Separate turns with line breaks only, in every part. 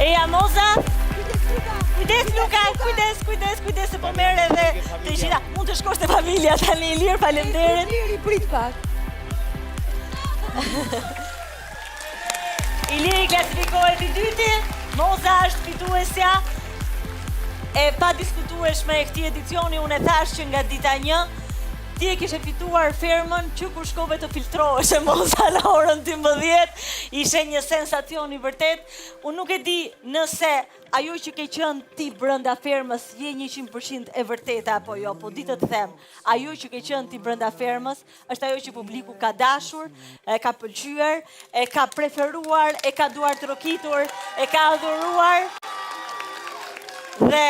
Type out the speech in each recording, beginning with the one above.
Eja Moza. Kujdes Luka, kujdes se po merr edhe të gjitha. Mund të shkosh te familja tani Ilir, faleminderit.
Iliri prit pak.
Iliri klasifikohet i dyti, Moza është fituesja e pa diskutueshme e këtij edicioni. Unë e thash që nga dita 1 ti e kishe fituar fermën që kur shkove të filtrohesh e Moza në orën 12, ishe një sensacion i vërtet. Unë nuk e di nëse ajo që ke qenë ti brenda fermës je 100% e vërteta apo jo, po di të them, ajo që ke qenë ti brenda fermës është ajo që publiku ka dashur, e ka pëlqyer, e ka preferuar, e ka duar trokitur, e ka adhuruar. Dhe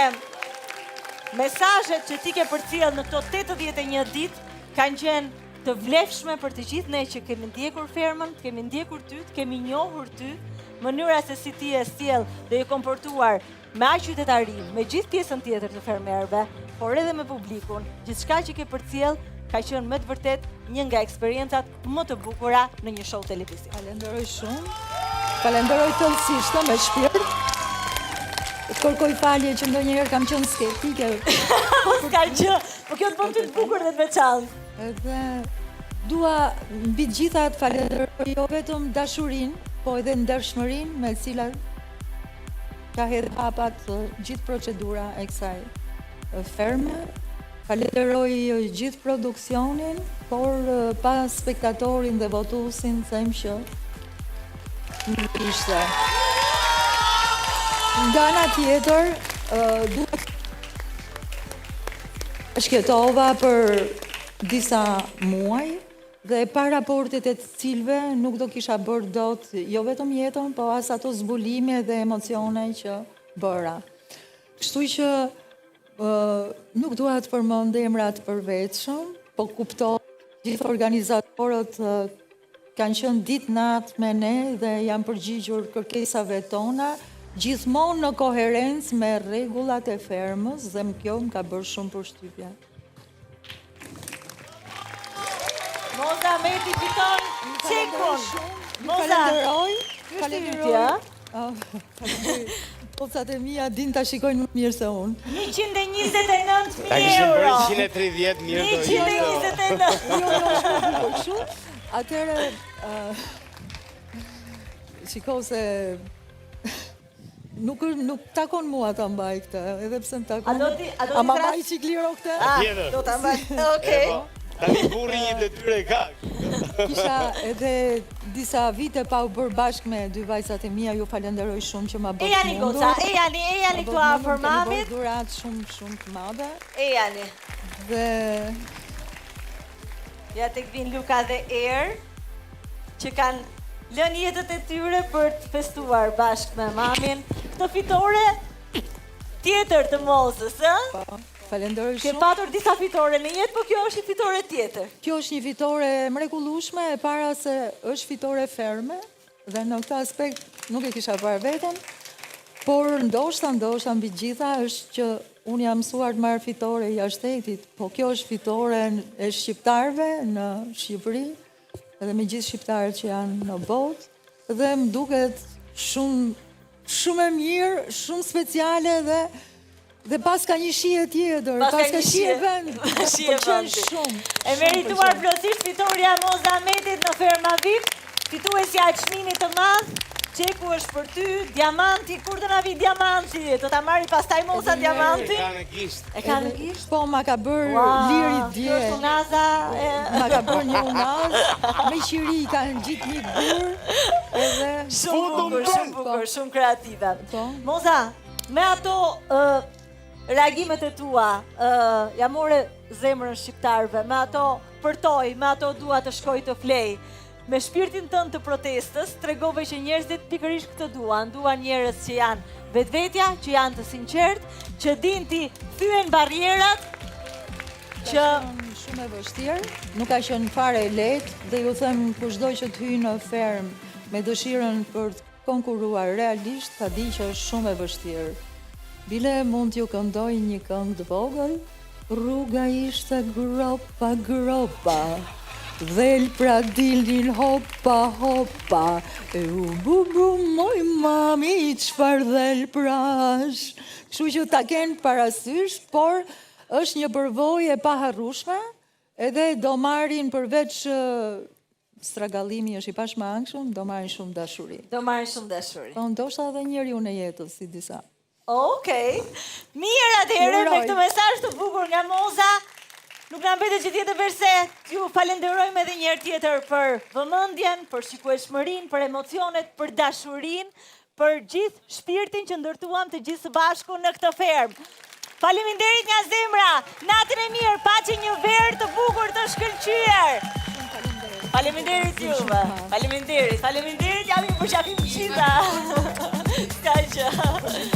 mesazhet që ti ke përcjell në këto 81 ditë kanë qenë të vlefshme për të gjithë ne që kemi ndjekur fermën, kemi ndjekur ty, kemi njohur ty, mënyra se si ti e sjell dhe e komportuar me aq qytetari, me gjithë pjesën tjetër të fermerëve, por edhe me publikun. Gjithçka që ke përcjell ka qenë me të vërtet një nga eksperiencat më të bukura në një show televiziv.
Falenderoj shumë. Falenderoj thellësisht me shpirt. Kërkoj falje që ndonjëherë kam qenë skeptike.
S'ka gjë, po kjo të bën ty të bukur dhe të veçantë.
Edhe dua mbi të gjitha të falenderoj jo vetëm dashurinë, po edhe ndershmërinë me cilat ka hedhur hapat gjithë procedura e kësaj ferme. Falenderoj gjithë produksionin, por pa spektatorin dhe votuesin them që nuk ishte. Nga ana tjetër, shketova për disa muaj dhe pa raportet e të cilve nuk do kisha bërë dot jo vetëm jetën, po as ato zbulime dhe emocione që bëra. Kështu që nuk dua të përmend emra të përveçshëm, po kuptoj gjithë organizatorët kanë qenë ditë natë me ne dhe janë përgjigjur kërkesave tona, gjithmonë në koherencë me rregullat e fermës dhe kjo më ka bërë shumë përshtypje.
Moza Meti fiton çekun. Moza,
falenderoj. Pocat e mia din ta shikojnë më mirë se unë.
129.000
Ta kishim
euro.
bërë 130 mirë do ishte.
129.
Atëre, shiko se nuk takon mua ta mbaj këtë, edhe pse më takon. A ma mbaj qikliro këtë?
Tjetër.
Do ta mbaj. Okej.
Tani burri një detyre ka.
Kisha edhe disa vite pa u bërë bashkë me dy vajzat e mia, ju falenderoj shumë që ma bërt
Ejani goca, ejani këtu afër mamit.
Kemi bërë dhurat shumë të madhe.
Ejani.
Dhe
Ja tek vin Luka dhe Erë, që kanë lënë jetët e tyre për të festuar bashkë me mamin. Këtë fitore tjetër të Mozës, ë?
falenderoj
Ke
shumë.
patur disa fitore në jetë, po kjo është një fitore tjetër.
Kjo është një fitore mrekullueshme, e para se është fitore ferme dhe në këtë aspekt nuk e kisha parë veten, por ndoshta mbi gjitha është që unë jam mësuar të marr fitore jashtë shtetit, po kjo është fitore e shqiptarëve në Shqipëri edhe me gjithë shqiptarët që janë në botë dhe më duket shumë e mirë, shumë speciale dhe pas ka një shije tjetër, pas ka shije vend. Pëlqen shumë.
E merituar plotësisht fitoria Moza Metit në Ferma VIP, fituesja e çmimit të madh. Çeku është për ty, diamanti, kur do na vi diamanti? Do ta marri pastaj Moza diamantin?
E ka në gisht.
E ka në gisht?
Po, ma ka bërë liri dje.
Kjo është unaza.
Ma ka bërë një unaz, me qiri kanë gjithë një burë, edhe...
Shumë bukur, shumë kreative. Moza, me ato reagimet e tua, ja more zemrën shqiptarëve, me ato përtoj, me ato dua të shkoj të flej, me shpirtin tënd të protestës, tregove që njerëzit pikërisht këtë duan njerëz që janë vetvetja, që janë të sinqertë, që din ti thyen barrierat, që
shumë e vështirë, nuk ka qenë fare e lehtë dhe ju them kushdo që të hyjë në fermë me dëshirën për të konkuruar realisht, ta di që është shumë e vështirë. Bile mund t'ju këndoj një këngë të vogël, rruga ishte gropa, Dhel pra dilnin hopa hopa, e u bubru moj mami çfar dhel prash. Kështu që ta kenë parasysh, por është një përvojë e paharrueshme, edhe do marrin përveç stragallimi është i pashmangshëm, do marrin shumë dashuri.
Do marrin shumë dashuri.
Po ndoshta edhe njeriu në jetës si disa.
Okej. Mirë, atëherë me këtë mesazh të bukur nga Moza, nuk na mbetet që tjetër verse ju falenderojmë edhe një herë tjetër për vëmendjen, për shikueshmërinë, për emocionet, për dashurinë, për gjithë shpirtin që ndërtuam të gjithë së bashku në këtë fermë. Faleminderit nga zemra. Natën e mirë, paçi një verë të bukur të shkëlqyer. Faleminderit juve. Faleminderit, jam i përshafim gjitha. Ska gjë.